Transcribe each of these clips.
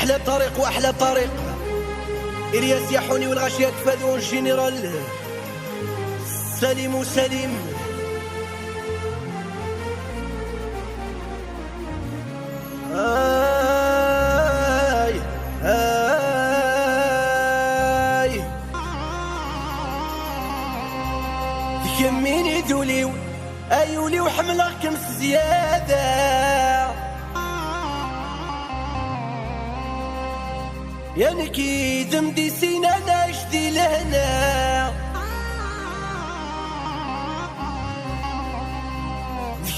أحلى طريق وأحلى طريق. إلياس يحوني والغاشيات فادون جنرال سليم وسليم. آي آي يميني دوليو أيولي وحملة كمس زيادة يعني كي دمدي سينا ناشدي لهنا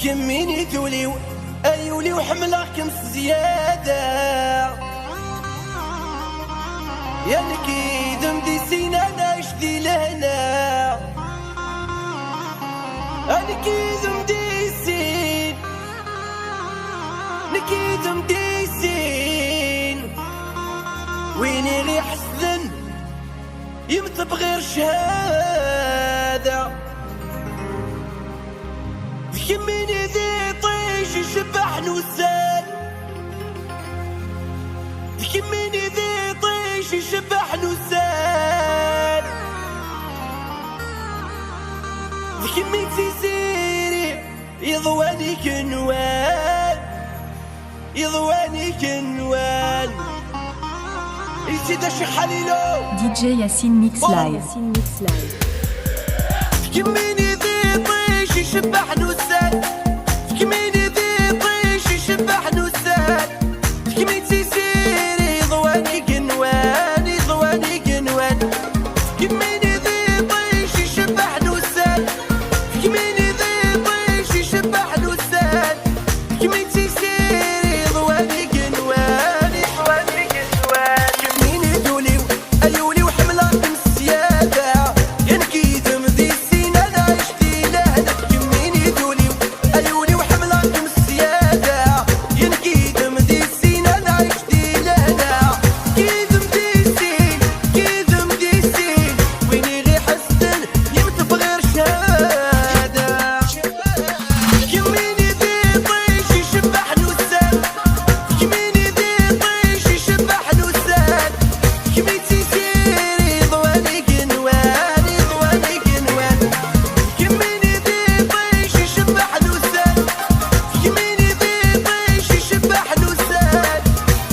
يميني دوليو أيولي وحملة كمس زيادة يعني كي دمدي سينا ناشدي لهنا أنا كيدم ديسين نكيدم ديسين ويني لي حسن يمت بغير شهادة يميني ذي طيش يشبح نوسان يميني ذي طيش يشبح نوسان كميتي سيري يضواني كنوان يضواني كنوان يزيد شي خليلو دي جي ياسين ميكس لايف. كميني ذي طيش يشبح نوسان كميني ذي طيش يشبح نوسان كميتي سيري يضواني كنوان يضواني كنوان كميني ذي طيش يشبح نوسان كميني ذي طيش يشبح نوسان كميتي سيري ضواني قنواني ضواني قنوان كميني دولي أيولي وحملة كمس زيادة ينكيد مذي السين أنا عشتي لهنا كميني دولي أيولي وحملة كمس زيادة ينكيد مذي السين أنا عشتي لهنا كيد مذي السين كيد مذي السين ويني غي حسن يمت بغير شهادة كميني ذي طيش يشبح نوسان كميني ذي طيش يشبح نوسان كميتي سيري ضواني قنواني ضواني قنوان كميني ذي طيش يشبح نوسان كميني ذي طيش يشبح نوسان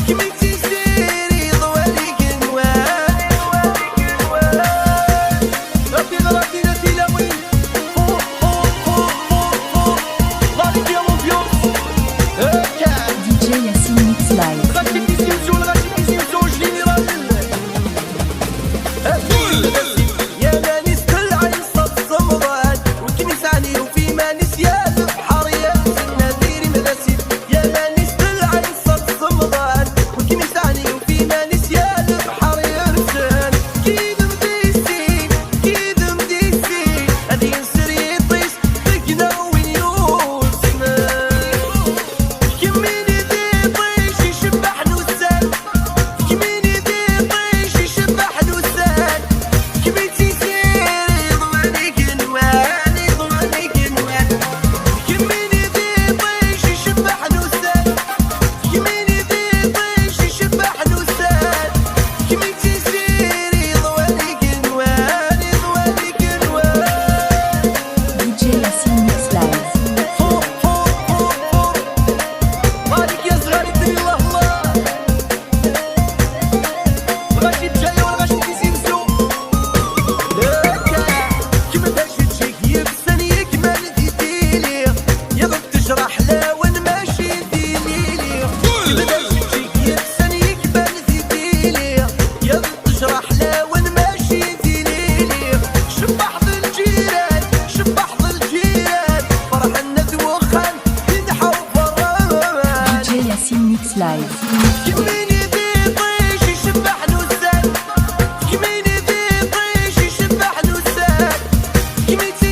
كميتي سيري ضواني قنواني ضواني قنوان ربي غلطي نتي لوين فوق فوق فوق فوق فوق غادي يا مبيوس دي جي ياسين ميكس لايف. غادي تيزيوزو غادي تيزيوزو جنرال يا مانيس كل عين صد صمغان وكنيس علي وفي مانيس يا البحر يا النذير مدسيد يا مانيس كل عين صد صمغان وكنيس علي وفي مانيس يا البحر يرسل كيدم ديسين كيدم ديسين هذي ينسر يطيس بقنا وين يوسمان كميني ذي طيش يشبح نوسان كميني ذي طيش يشبح نوسان كميتي سيري ضواني قنواني ضواني قنوان كميني ذي طيش يشبح نوسان كميني ذي طيش يشبح نوسان كميتي سيري ضواني قنواني ضواني قنوان دي جي ياسين ميكس لايف. فوق فوق فوق فوق مالك يا صغاري ديري الله الله غاشي تجاي والغاشي تيزينزو لكا كيما باش تجيك يبسن يكمل ديديلي يضرب تجرح لون ماشي ديليلي كيما باش تجيك يبسن يكمل ديديلي يضرب تجرح لون ماشي ديليلي شبح ذي الجيران شبح ذي الجيران فرح الندوخان ينحو فرمان دي جي ياسين ميكس لايف. كميني ذي طيش يشبح نوسان كميني ذي طيش يشبح نوسان كميتي